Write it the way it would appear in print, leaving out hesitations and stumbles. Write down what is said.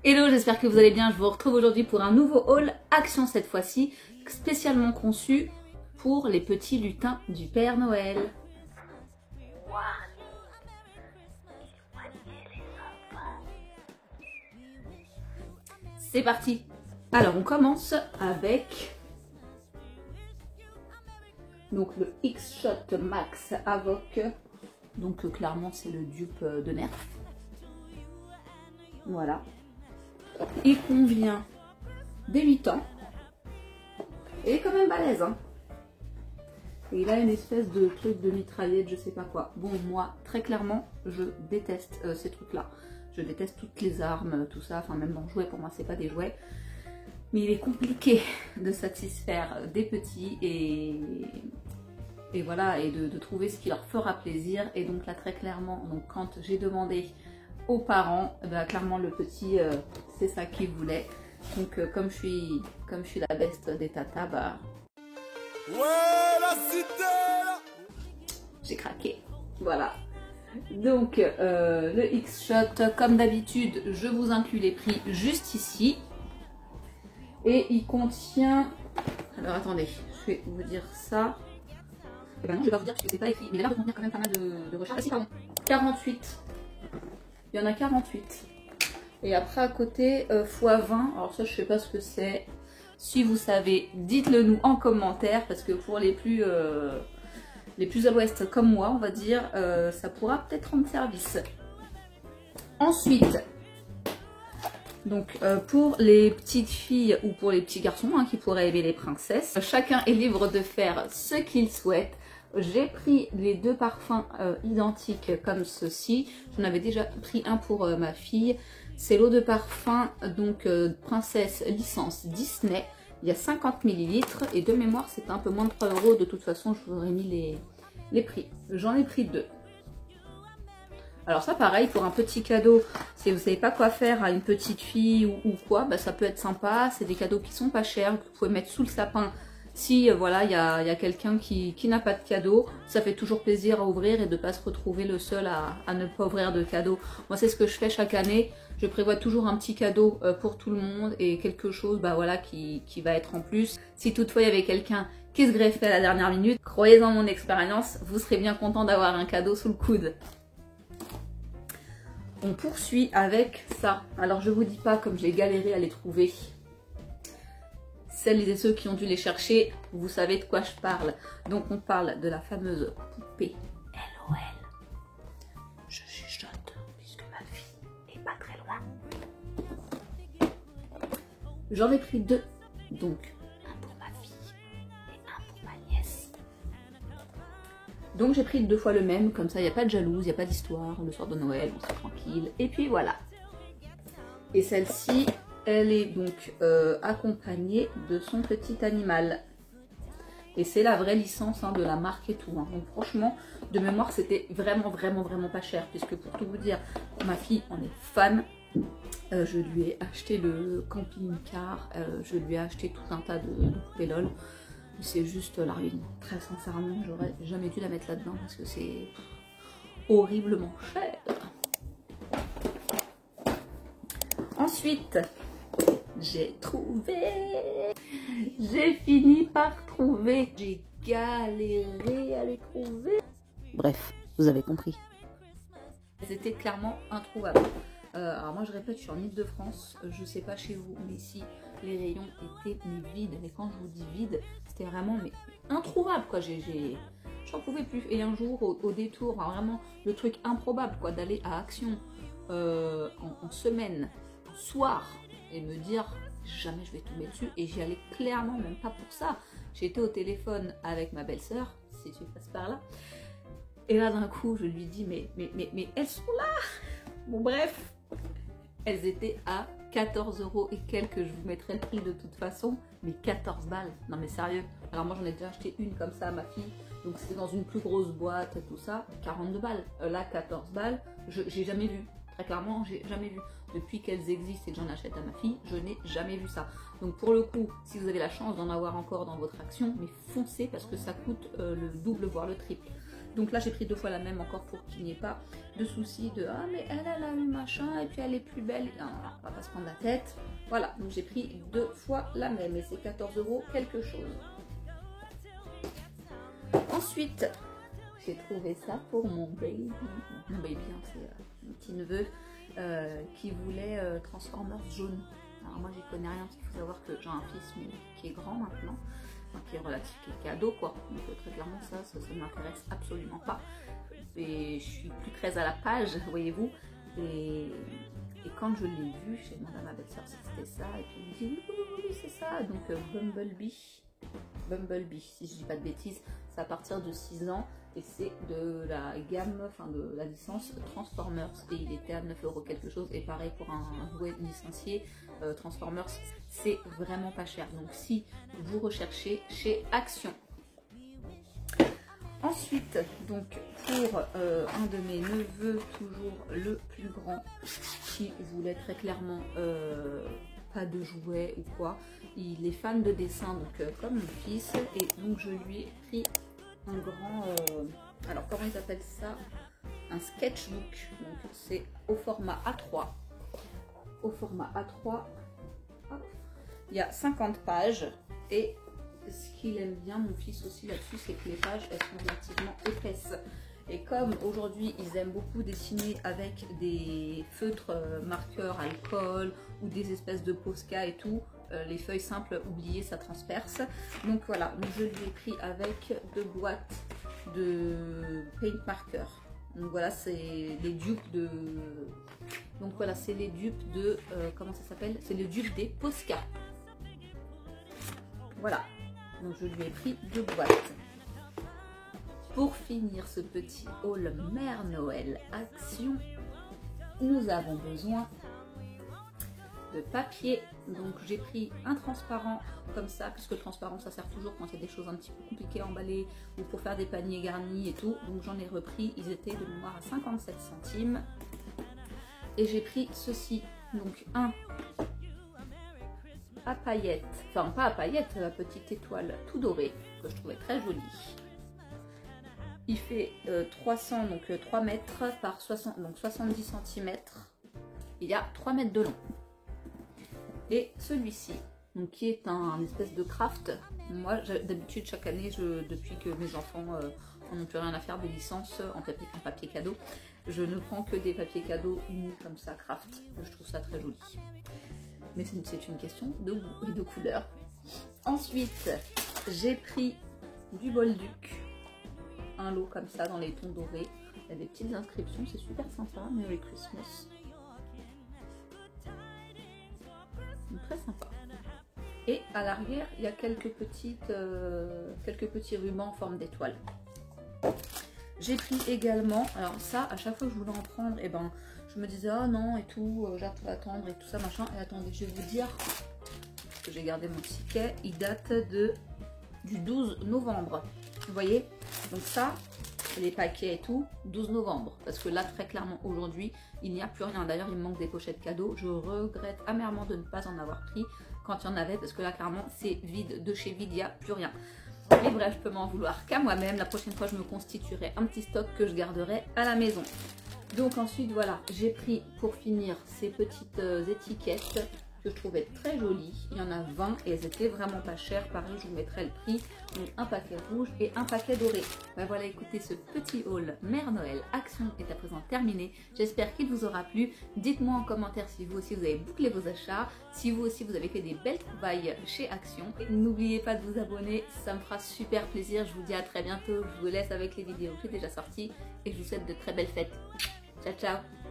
Hello, j'espère que vous allez bien. Je vous retrouve aujourd'hui pour un nouveau haul action cette fois-ci, spécialement conçu pour les petits lutins du Père Noël. C'est parti. Alors on commence avec donc le X-Shot Max Avoc. Donc clairement c'est le dupe de Nerf. Voilà. Il convient des 8 ans. Il est quand même balèze, hein. Et il a une espèce de truc de mitraillette, je sais pas quoi. Bon, moi, très clairement, je déteste ces trucs-là. Je déteste toutes les armes, tout ça. Enfin, même en jouet, pour moi, c'est pas des jouets. Mais il est compliqué de satisfaire des petits et voilà, et de trouver ce qui leur fera plaisir. Et donc là, très clairement, donc quand j'ai demandé aux parents, bah, clairement le petit c'est ça qu'il voulait. Donc comme je suis la best des tatas, bah ouais, la cité, j'ai craqué. Voilà. Donc le X-Shot, comme d'habitude, je vous inclus les prix juste ici. Et il contient, alors attendez, je vais vous dire ça. Eh ben non, je vais pas vous dire parce que c'est pas écrit, mais il a l'air de contenir quand même pas mal de recharge. Ah si, pardon, 48. Il y en a 48. Et après à côté, x20. Alors ça, je sais pas ce que c'est. Si vous savez, dites-le nous en commentaire. Parce que pour les plus à l'ouest comme moi, on va dire, ça pourra peut-être rendre service. Ensuite, donc pour les petites filles ou pour les petits garçons qui pourraient aimer les princesses, chacun est libre de faire ce qu'il souhaite. J'ai pris les deux parfums identiques comme ceci. J'en avais déjà pris un pour ma fille. C'est l'eau de parfum donc princesse licence Disney. Il y a 50 ml et de mémoire c'était un peu moins de 3 €. De toute façon je vous aurais mis les prix. J'en ai pris deux. Alors ça pareil pour un petit cadeau, si vous ne savez pas quoi faire à une petite fille ou quoi, bah, ça peut être sympa. C'est des cadeaux qui sont pas chers, que vous pouvez mettre sous le sapin. Si voilà, il y a quelqu'un qui n'a pas de cadeau, ça fait toujours plaisir à ouvrir et de ne pas se retrouver le seul à ne pas ouvrir de cadeau. Moi c'est ce que je fais chaque année, je prévois toujours un petit cadeau pour tout le monde et quelque chose bah, voilà, qui va être en plus. Si toutefois il y avait quelqu'un qui se greffait à la dernière minute, croyez en mon expérience, vous serez bien content d'avoir un cadeau sous le coude. On poursuit avec ça. Alors je vous dis pas comme j'ai galéré à les trouver. Celles et ceux qui ont dû les chercher, vous savez de quoi je parle. Donc on parle de la fameuse poupée LOL. Je chuchote puisque ma fille est pas très loin. J'en ai pris deux. Donc un pour ma fille et un pour ma nièce. Donc j'ai pris 2 fois le même, comme ça il n'y a pas de jalouse, il n'y a pas d'histoire. Le soir de Noël, on sera tranquille. Et puis voilà. Et celle-ci, elle est donc accompagnée de son petit animal. Et c'est la vraie licence de la marque et tout. Donc franchement, de mémoire, c'était vraiment pas cher. Puisque pour tout vous dire, ma fille en est fan. Je lui ai acheté le camping-car. Je lui ai acheté tout un tas de poupées LOL. C'est juste la ruine. Très sincèrement, j'aurais jamais dû la mettre là-dedans. Parce que c'est horriblement cher. Ensuite, j'ai fini par trouver. J'ai galéré à les trouver. Bref, vous avez compris. C'était clairement introuvable. Alors moi je répète, je suis en Ile-de-France. Je sais pas chez vous, mais ici les rayons étaient vides. Mais quand je vous dis vide, c'était vraiment introuvable quoi. J'en pouvais plus. Et un jour au détour, vraiment le truc improbable quoi, d'aller à Action en semaine, soir, et me dire jamais je vais tomber dessus. Et j'y allais clairement même pas pour ça. J'étais au téléphone avec ma belle-sœur, si tu passes par là. Et là d'un coup je lui dis mais elles sont là. Bon bref, elles étaient à 14 € et quelques. Je vous mettrai le prix de toute façon. Mais 14 balles, non mais sérieux. Alors moi j'en ai déjà acheté une comme ça à ma fille. Donc c'était dans une plus grosse boîte et tout ça. 42 balles. Là 14 balles, j'ai jamais vu. Très clairement, j'ai jamais vu. Depuis qu'elles existent et que j'en achète à ma fille, je n'ai jamais vu ça. Donc pour le coup, si vous avez la chance d'en avoir encore dans votre Action, mais foncez parce que ça coûte le double voire le triple. Donc là j'ai pris 2 fois la même encore pour qu'il n'y ait pas de soucis de ah mais elle a eu machin et puis elle est plus belle. Non, on va pas se prendre la tête. Voilà, donc j'ai pris 2 fois la même et c'est 14 € quelque chose. Ensuite, j'ai trouvé ça pour mon baby. Mon baby, hein, c'est mon petit neveu qui voulait Transformers jaune. Alors moi j'y connais rien parce qu'il faut savoir que j'ai un fils mais, qui est grand maintenant, enfin, qui est relatif, qui est ado quoi. Donc très clairement ça ne m'intéresse absolument pas. Et je suis plus très à la page, voyez-vous. Et quand je l'ai vu, j'ai demandé à ma belle-sœur si c'était ça. Et puis elle me dit oui c'est ça. Donc Bumblebee, si je dis pas de bêtises, c'est à partir de 6 ans et c'est de la gamme, enfin de la licence Transformers et il était à 9 € quelque chose et pareil pour un jouet licencié Transformers, c'est vraiment pas cher. Donc si vous recherchez chez Action. Ensuite, donc pour un de mes neveux, toujours le plus grand, qui voulait très clairement pas de jouets ou quoi, il est fan de dessin, donc comme mon fils, et donc je lui ai pris un grand, alors comment ils appellent ça, un sketchbook, donc c'est au format A3, hop. Il y a 50 pages, et ce qu'il aime bien, mon fils aussi là-dessus, c'est que les pages, elles sont relativement épaisses. Et comme aujourd'hui, ils aiment beaucoup dessiner avec des feutres marqueurs alcool ou des espèces de Posca et tout, les feuilles simples, oubliées, ça transperce. Donc voilà, donc je lui ai pris avec 2 boîtes de paint marker. Donc voilà, c'est les dupes de... Donc voilà, c'est les dupes de... comment ça s'appelle? C'est les dupes des Posca. Voilà. Donc je lui ai pris 2 boîtes. Pour finir ce petit haul Mère Noël Action, nous avons besoin de papier. Donc j'ai pris un transparent comme ça, puisque le transparent ça sert toujours quand il y a des choses un petit peu compliquées à emballer ou pour faire des paniers garnis et tout. Donc j'en ai repris, ils étaient de mémoire à 57 centimes. Et j'ai pris ceci, donc un à paillettes, enfin pas à paillettes, la petite étoile tout dorée que je trouvais très jolie. Il fait 300, donc 3 mètres par 60, donc 70 cm. Il y a 3 mètres de long. Et celui-ci, donc qui est un espèce de craft. Moi, d'habitude, chaque année, depuis que mes enfants n'ont plus rien à faire des licences en papier cadeau, je ne prends que des papiers cadeaux unis comme ça, craft. Je trouve ça très joli. Mais c'est une question de goût et de couleur. Ensuite, j'ai pris du Bolduc. Un lot comme ça dans les tons dorés. Il y a des petites inscriptions, c'est super sympa. Merry Christmas. Donc, très sympa. Et à l'arrière, il y a quelques petits rubans en forme d'étoile. J'ai pris également, alors ça, à chaque fois que je voulais en prendre, et ben, je me disais, oh non, et tout, j'attends d'attendre et tout ça, machin. Et attendez, je vais vous dire, parce que j'ai gardé mon ticket, il date du 12 novembre. Vous voyez? Donc ça, les paquets et tout, 12 novembre. Parce que là, très clairement, aujourd'hui, il n'y a plus rien. D'ailleurs, il me manque des pochettes cadeaux. Je regrette amèrement de ne pas en avoir pris quand il y en avait. Parce que là, clairement, c'est vide. De chez vide, il n'y a plus rien. Mais bref, je peux m'en vouloir qu'à moi-même. La prochaine fois, je me constituerai un petit stock que je garderai à la maison. Donc ensuite, voilà, j'ai pris pour finir ces petites étiquettes que je trouvais très jolies. Il y en a 20 et elles étaient vraiment pas chères. Pareil, je vous mettrai le prix. Donc un paquet rouge et un paquet doré. Ben voilà, écoutez, ce petit haul Mère Noël Action est à présent terminé. J'espère qu'il vous aura plu. Dites-moi en commentaire si vous aussi vous avez bouclé vos achats. Si vous aussi vous avez fait des belles trouvailles chez Action. N'oubliez pas de vous abonner, ça me fera super plaisir. Je vous dis à très bientôt. Je vous laisse avec les vidéos qui sont déjà sorties et je vous souhaite de très belles fêtes. Ciao ciao.